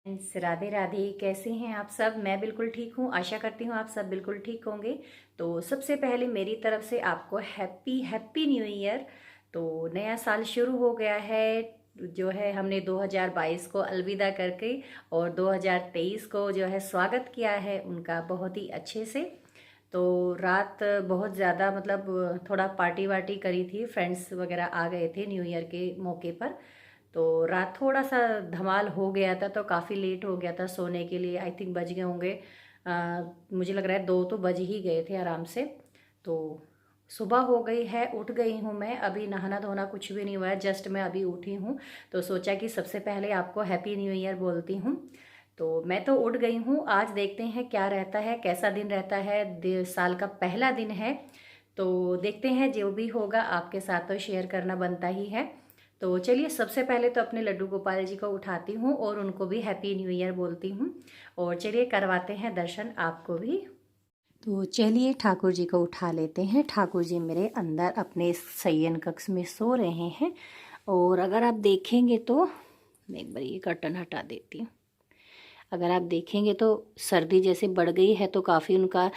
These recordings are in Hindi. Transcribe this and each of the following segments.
फ्रेंड्स, राधे राधे। कैसे हैं आप सब? मैं बिल्कुल ठीक हूँ। आशा करती हूँ आप सब बिल्कुल ठीक होंगे। तो सबसे पहले मेरी तरफ से आपको हैप्पी हैप्पी न्यू ईयर। तो नया साल शुरू हो गया है। जो है हमने 2022 को अलविदा करके और 2023 को जो है स्वागत किया है उनका बहुत ही अच्छे से। तो रात बहुत ज़्यादा मतलब थोड़ा पार्टी वार्टी करी थी, फ्रेंड्स वगैरह आ गए थे न्यू ईयर के मौके पर। तो रात थोड़ा सा धमाल हो गया था, तो काफ़ी लेट हो गया था सोने के लिए। आई थिंक बज गए होंगे, मुझे लग रहा है 2 तो बज ही गए थे आराम से। तो सुबह हो गई है, उठ गई हूँ मैं। अभी नहाना धोना कुछ भी नहीं हुआ है, जस्ट मैं अभी उठी हूँ। तो सोचा कि सबसे पहले आपको हैप्पी न्यू ईयर बोलती हूँ। तो मैं तो उठ गई हूँ। आज देखते हैं क्या रहता है, कैसा दिन रहता है। साल का पहला दिन है, तो देखते हैं। जो भी होगा आपके साथ तो शेयर करना बनता ही है। तो चलिए, सबसे पहले तो अपने लड्डू गोपाल जी को उठाती हूँ और उनको भी हैप्पी न्यू ईयर बोलती हूँ। और चलिए करवाते हैं दर्शन आपको भी। तो चलिए ठाकुर जी को उठा लेते हैं। ठाकुर जी मेरे अंदर अपने शयन कक्ष में सो रहे हैं। और अगर आप देखेंगे तो मैं एक बार ये कर्टन हटा देती हूँ। अगर आप देखेंगे तो सर्दी जैसे बढ़ गई है, तो काफ़ी उनका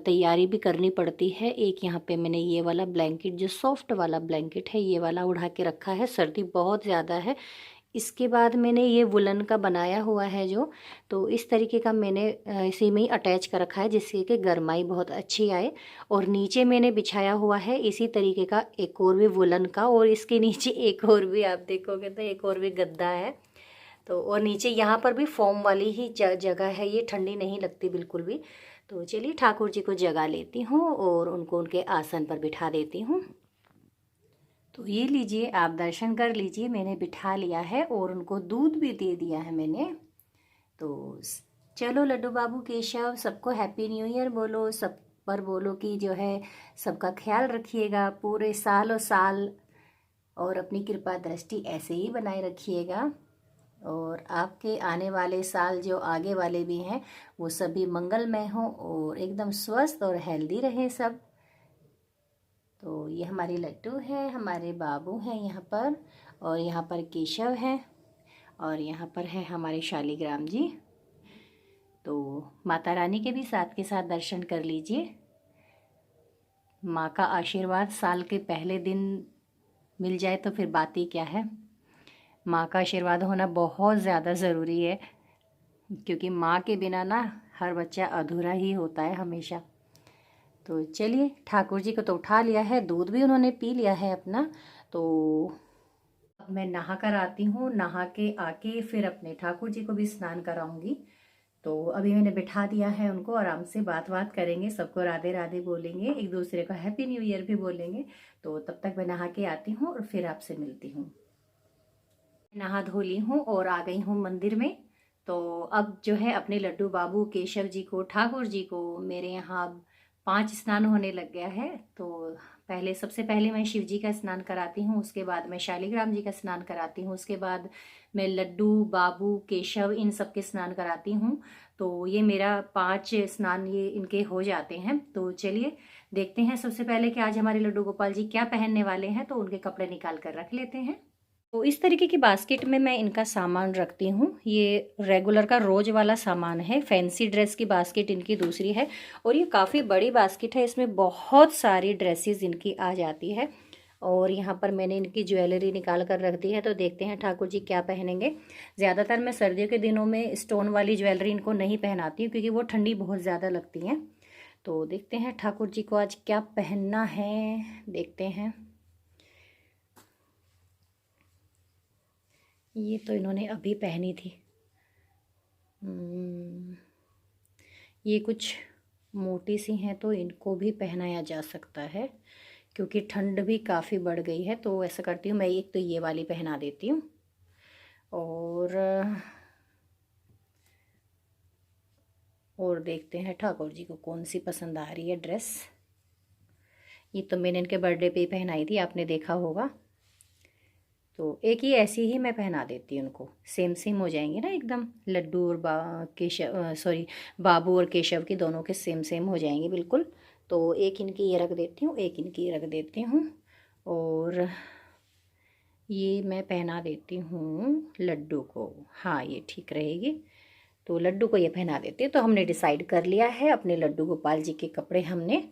तैयारी भी करनी पड़ती है। एक यहाँ पे मैंने ये वाला ब्लैंकेट, जो सॉफ्ट वाला ब्लैंकेट है, ये वाला उड़ा के रखा है, सर्दी बहुत ज़्यादा है। इसके बाद मैंने ये वुलन का बनाया हुआ है जो, तो इस तरीके का मैंने इसी में ही अटैच कर रखा है, जिससे कि गर्माई बहुत अच्छी आए। और नीचे मैंने बिछाया हुआ है इसी तरीके का एक और भी वुलन का, और इसके नीचे एक और भी, आप देखोगे तो एक और भी गद्दा है। तो और नीचे यहाँ पर भी फोम वाली ही जगह है, ये ठंडी नहीं लगती बिल्कुल भी। तो चलिए ठाकुर जी को जगा लेती हूँ और उनको उनके आसन पर बिठा देती हूँ। तो ये लीजिए, आप दर्शन कर लीजिए। मैंने बिठा लिया है और उनको दूध भी दे दिया है मैंने। तो चलो लड्डू बाबू केशव, सबको हैप्पी न्यू ईयर बोलो। सब पर बोलो कि जो है सबका ख्याल रखिएगा पूरे साल और साल, और अपनी कृपा दृष्टि ऐसे ही बनाए रखिएगा। और आपके आने वाले साल जो आगे वाले भी हैं वो सभी मंगलमय हों और एकदम स्वस्थ और हेल्दी रहें सब। तो ये हमारे लड्डू हैं, हमारे बाबू हैं यहाँ पर, और यहाँ पर केशव हैं, और यहाँ पर है हमारे शालिग्राम जी। तो माता रानी के भी साथ के साथ दर्शन कर लीजिए। माँ का आशीर्वाद साल के पहले दिन मिल जाए तो फिर बात ही क्या है। माँ का आशीर्वाद होना बहुत ज़्यादा ज़रूरी है, क्योंकि माँ के बिना ना हर बच्चा अधूरा ही होता है हमेशा। तो चलिए, ठाकुर जी को तो उठा लिया है, दूध भी उन्होंने पी लिया है अपना। तो अब मैं नहा कर आती हूँ। नहा के आके फिर अपने ठाकुर जी को भी स्नान कराऊंगी। तो अभी मैंने बिठा दिया है उनको, आराम से बात बात करेंगे, सबको राधे राधे बोलेंगे, एक दूसरे को हैप्पी न्यू ईयर भी बोलेंगे। तो तब तक मैं नहा के आती हूँ और फिर आपसे मिलती हूँ। नहा धो ली हूँ और आ गई हूँ मंदिर में। तो अब जो है अपने लड्डू बाबू केशव जी को, ठाकुर जी को, मेरे यहाँ अब 5 स्नान होने लग गया है। तो पहले, सबसे पहले मैं शिव जी का स्नान कराती हूँ, उसके बाद मैं शालिग्राम जी का स्नान कराती हूँ, उसके बाद मैं लड्डू बाबू केशव इन सब के स्नान कराती हूँ। तो ये मेरा 5 स्नान ये इनके हो जाते हैं। तो चलिए देखते हैं सबसे पहले कि आज हमारे लड्डू गोपाल जी क्या पहनने वाले हैं। तो उनके कपड़े निकाल कर रख लेते हैं। तो इस तरीके की बास्केट में मैं इनका सामान रखती हूँ। ये रेगुलर का रोज वाला सामान है। फैंसी ड्रेस की बास्केट इनकी दूसरी है, और ये काफ़ी बड़ी बास्केट है, इसमें बहुत सारी ड्रेसेस इनकी आ जाती है। और यहाँ पर मैंने इनकी ज्वेलरी निकाल कर रख दी है। तो देखते हैं ठाकुर जी क्या पहनेंगे। ज़्यादातर मैं सर्दियों के दिनों में स्टोन वाली ज्वेलरी इनको नहीं पहनाती हूँ, क्योंकि वो ठंडी बहुत ज़्यादा लगती हैं। तो देखते हैं ठाकुर जी को आज क्या पहनना है, देखते हैं। ये तो इन्होंने अभी पहनी थी। ये कुछ मोटी सी हैं, तो इनको भी पहनाया जा सकता है, क्योंकि ठंड भी काफ़ी बढ़ गई है। तो ऐसा करती हूँ मैं, एक तो ये वाली पहना देती हूँ। और देखते हैं ठाकुर जी को कौन सी पसंद आ रही है ड्रेस। ये तो मैंने इनके बर्थडे पे ही पहनाई थी, आपने देखा होगा। तो एक ही ऐसी ही मैं पहना देती हूँ उनको, सेम सेम हो जाएंगे ना एकदम। लड्डू और केशव, सॉरी, बाबू और केशव की दोनों के सेम सेम हो जाएंगे बिल्कुल। तो एक इनकी ये रख देती हूँ, एक इनकी रख देती हूँ। और ये मैं पहना देती हूँ लड्डू को। हाँ, ये ठीक रहेगी। तो लड्डू को ये पहना देते हैं। तो हमने डिसाइड कर लिया है, अपने लड्डू गोपाल जी के कपड़े हमने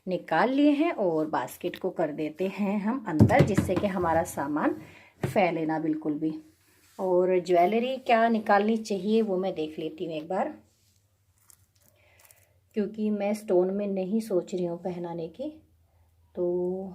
निकाल लिए हैं और बास्केट को कर देते हैं हम अंदर, जिससे कि हमारा सामान फैले ना बिल्कुल भी। और ज्वेलरी क्या निकालनी चाहिए वो मैं देख लेती हूँ एक बार, क्योंकि मैं स्टोन में नहीं सोच रही हूँ पहनाने की। तो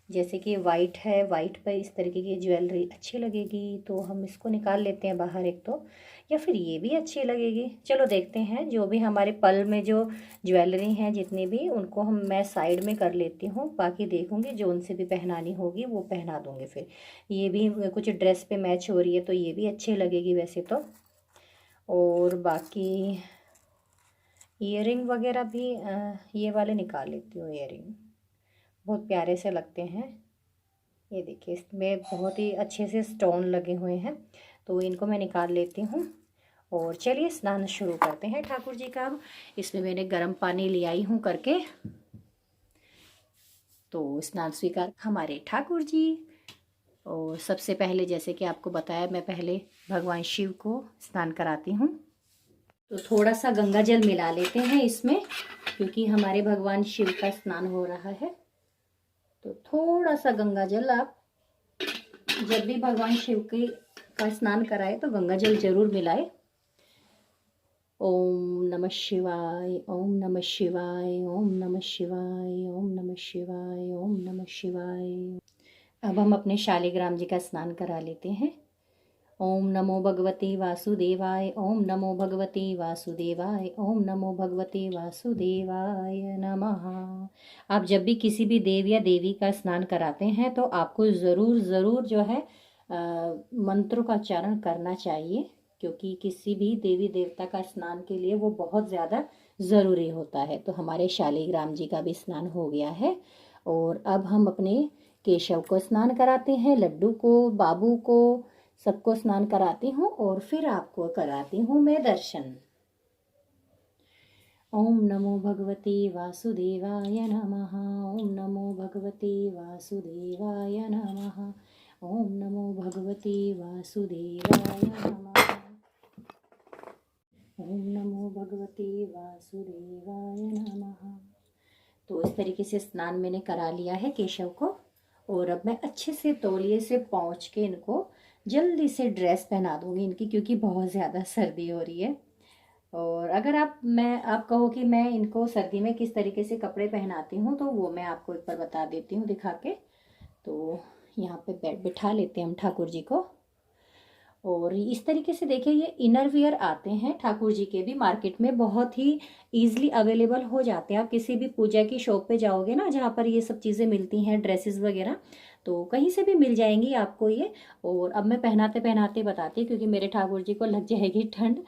जैसे कि वाइट है, वाइट पर इस तरीके की ज्वेलरी अच्छी लगेगी, तो हम इसको निकाल लेते हैं बाहर एक तो, या फिर ये भी अच्छी लगेगी। चलो देखते हैं, जो भी हमारे पल में जो ज्वेलरी हैं जितनी भी, उनको मैं साइड में कर लेती हूँ। बाकी देखूँगी जो उनसे भी पहनानी होगी वो पहना दूँगी। फिर ये भी कुछ ड्रेस पे मैच हो रही है तो ये भी अच्छी लगेगी वैसे तो। और बाकी ईयरिंग वगैरह भी ये वाले निकाल लेती हूँ। ईयरिंग बहुत प्यारे से लगते हैं। ये देखिए, इसमें बहुत ही अच्छे से स्टोन लगे हुए हैं, तो इनको मैं निकाल लेती हूँ। और चलिए स्नान शुरू करते हैं ठाकुर जी का। अब इसमें मैंने गर्म पानी ले आई हूँ करके। तो स्नान स्वीकार हमारे ठाकुर जी। और सबसे पहले जैसे कि आपको बताया, मैं पहले भगवान शिव को स्नान कराती हूँ। तो थोड़ा सा गंगा जल मिला लेते हैं इसमें, क्योंकि हमारे भगवान शिव का स्नान हो रहा है। तो थोड़ा सा गंगा जल, आप जब भी भगवान शिव के का स्नान कराए तो गंगा जल जरूर मिलाए। ओम नमः शिवाय, ओम नमः शिवाय, ओम नमः शिवाय, ओम नमः शिवाय, ओम नमः शिवाय। अब हम अपने शालिग्राम जी का स्नान करा लेते हैं। ओम नमो भगवते वासुदेवाय, ओम नमो भगवते वासुदेवाय, ओम नमो भगवते वासुदेवाय नमः। आप जब भी किसी भी देव या देवी का स्नान कराते हैं तो आपको ज़रूर ज़रूर जो है मंत्रों का उच्चारण करना चाहिए, क्योंकि किसी भी देवी देवता का स्नान के लिए वो बहुत ज़्यादा ज़रूरी होता है। तो हमारे शालिग्राम जी का भी स्नान हो गया है। और अब हम अपने केशव को स्नान कराते हैं, लड्डू को, बाबू को, सबको स्नान कराती हूँ और फिर आपको कराती हूँ मैं दर्शन। ओम नमो भगवते वासुदेवाय नमः, ओम नमो भगवते वासुदेवाय नमः, ओम नमो भगवते वासुदेवाय नमः, ओम नमो भगवते वासुदेवाय नमः। तो इस तरीके से स्नान मैंने करा लिया है केशव को। और अब मैं अच्छे से तौलिए से पोंछ के इनको जल्दी से ड्रेस पहना दूंगी इनकी, क्योंकि बहुत ज़्यादा सर्दी हो रही है। और अगर आप कहो कि मैं इनको सर्दी में किस तरीके से कपड़े पहनाती हूँ, तो वो मैं आपको एक बार बता देती हूँ दिखा के। तो यहाँ पे बिठा लेते हैं हम ठाकुर जी को। और इस तरीके से देखिए, ये इनर वियर आते हैं ठाकुर जी के भी, मार्केट में बहुत ही ईजिली अवेलेबल हो जाते हैं। आप किसी भी पूजा की शॉप पे जाओगे ना, जहाँ पर ये सब चीज़ें मिलती हैं, ड्रेसेस वगैरह, तो कहीं से भी मिल जाएंगी आपको ये। और अब मैं पहनाते पहनाते बताती हूँ, क्योंकि मेरे ठाकुर जी को लग जाएगी ठंड।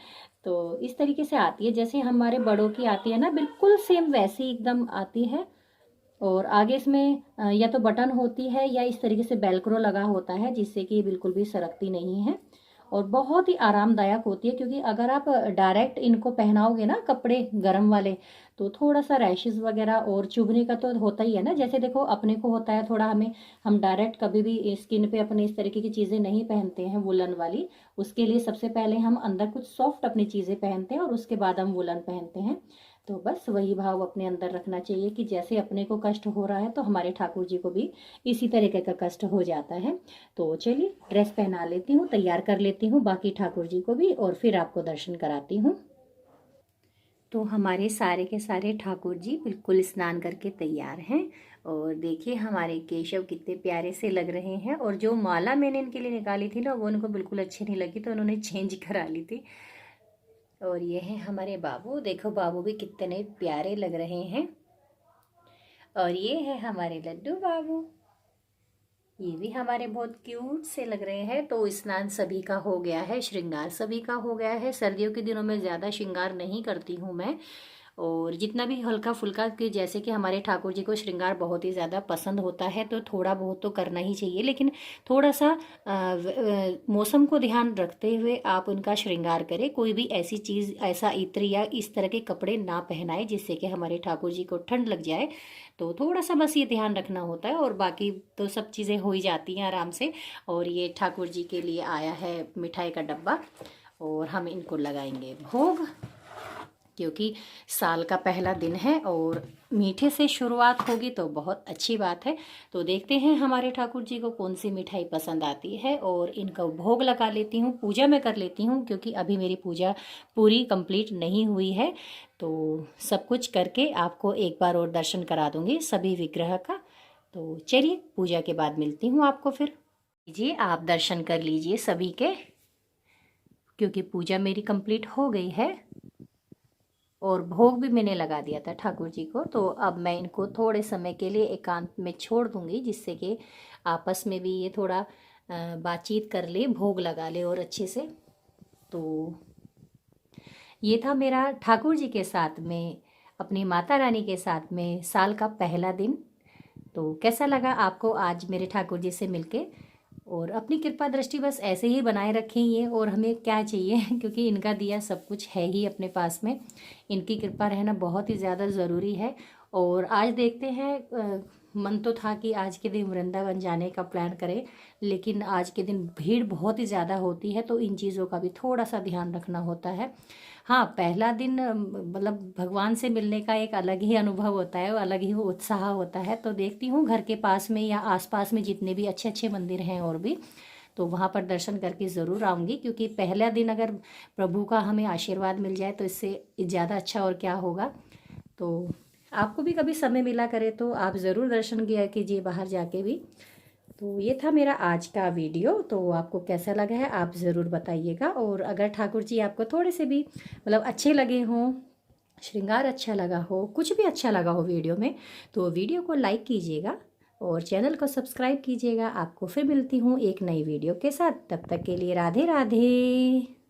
तो इस तरीके से आती है, जैसे हमारे बड़ों की आती है ना, बिल्कुल सेम वैसी एकदम आती है। और आगे इसमें या तो बटन होती है या इस तरीके से बेल्क्रो लगा होता है, जिससे कि बिल्कुल भी सरकती नहीं है। और बहुत ही आरामदायक होती है, क्योंकि अगर आप डायरेक्ट इनको पहनाओगे ना कपड़े गरम वाले, तो थोड़ा सा रैशेस वगैरह और चुभने का तो होता ही है ना। जैसे देखो अपने को होता है थोड़ा, हम डायरेक्ट कभी भी स्किन पे अपने इस तरीके की चीज़ें नहीं पहनते हैं वुलन वाली। उसके लिए सबसे पहले हम अंदर कुछ सॉफ्ट अपनी चीज़ें पहनते हैं और उसके बाद हम वुलन पहनते हैं। तो बस वही भाव अपने अंदर रखना चाहिए कि जैसे अपने को कष्ट हो रहा है तो हमारे ठाकुर जी को भी इसी तरीके का कष्ट हो जाता है। तो चलिए ड्रेस पहना लेती हूँ, तैयार कर लेती हूँ बाकी ठाकुर जी को भी, और फिर आपको दर्शन कराती हूँ। तो हमारे सारे के सारे ठाकुर जी बिल्कुल स्नान करके तैयार हैं। और देखिए हमारे केशव कितने प्यारे से लग रहे हैं। और जो माला मैंने इनके लिए निकाली थी ना, वो उनको बिल्कुल अच्छी नहीं लगी, तो उन्होंने चेंज करा ली थी। और ये हैं हमारे बाबू, देखो बाबू भी कितने प्यारे लग रहे हैं। और ये है हमारे लड्डू बाबू, ये भी हमारे बहुत क्यूट से लग रहे हैं। तो स्नान सभी का हो गया है, श्रृंगार सभी का हो गया है। सर्दियों के दिनों में ज़्यादा श्रृंगार नहीं करती हूँ मैं। और जितना भी हल्का फुल्का, कि जैसे कि हमारे ठाकुर जी को श्रृंगार बहुत ही ज़्यादा पसंद होता है तो थोड़ा बहुत तो करना ही चाहिए, लेकिन थोड़ा सा मौसम को ध्यान रखते हुए आप उनका श्रृंगार करें। कोई भी ऐसी चीज़, ऐसा इत्र या इस तरह के कपड़े ना पहनाए जिससे कि हमारे ठाकुर जी को ठंड लग जाए। तो थोड़ा सा बस ये ध्यान रखना होता है, और बाकी तो सब चीज़ें हो ही जाती हैं आराम से। और ये ठाकुर जी के लिए आया है मिठाई का डब्बा, और हम इनको लगाएंगे भोग, क्योंकि साल का पहला दिन है और मीठे से शुरुआत होगी तो बहुत अच्छी बात है। तो देखते हैं हमारे ठाकुर जी को कौन सी मिठाई पसंद आती है, और इनका भोग लगा लेती हूँ। पूजा मैं कर लेती हूँ क्योंकि अभी मेरी पूजा पूरी कंप्लीट नहीं हुई है। तो सब कुछ करके आपको एक बार और दर्शन करा दूँगी सभी विग्रह का। तो चलिए पूजा के बाद मिलती हूँ आपको फिर। लीजिए, आप दर्शन कर लीजिए सभी के, क्योंकि पूजा मेरी कंप्लीट हो गई है और भोग भी मैंने लगा दिया था ठाकुर जी को। तो अब मैं इनको थोड़े समय के लिए एकांत में छोड़ दूंगी, जिससे कि आपस में भी ये थोड़ा बातचीत कर ले, भोग लगा ले और अच्छे से। तो ये था मेरा ठाकुर जी के साथ में, अपनी माता रानी के साथ में साल का पहला दिन। तो कैसा लगा आपको आज मेरे ठाकुर जी से मिलके? और अपनी कृपा दृष्टि बस ऐसे ही बनाए रखें ये, और हमें क्या चाहिए क्योंकि इनका दिया सब कुछ है ही अपने पास में। इनकी कृपा रहना बहुत ही ज़्यादा ज़रूरी है। और आज देखते हैं, मन तो था कि आज के दिन वृंदावन जाने का प्लान करें, लेकिन आज के दिन भीड़ बहुत ही ज़्यादा होती है, तो इन चीज़ों का भी थोड़ा सा ध्यान रखना होता है। हाँ, पहला दिन मतलब भगवान से मिलने का एक अलग ही अनुभव होता है, अलग ही उत्साह होता है। तो देखती हूँ घर के पास में या आसपास में जितने भी अच्छे अच्छे मंदिर हैं और भी, तो वहाँ पर दर्शन करके ज़रूर आऊँगी, क्योंकि पहला दिन अगर प्रभु का हमें आशीर्वाद मिल जाए तो इससे ज़्यादा अच्छा और क्या होगा। तो आपको भी कभी समय मिला करे तो आप ज़रूर दर्शन किया कीजिए बाहर जाके भी। तो ये था मेरा आज का वीडियो। तो आपको कैसा लगा है आप ज़रूर बताइएगा। और अगर ठाकुर जी आपको थोड़े से भी मतलब अच्छे लगे हों, श्रृंगार अच्छा लगा हो, कुछ भी अच्छा लगा हो वीडियो में, तो वीडियो को लाइक कीजिएगा और चैनल को सब्सक्राइब कीजिएगा। आपको फिर मिलती हूँ एक नई वीडियो के साथ, तब तक के लिए राधे राधे।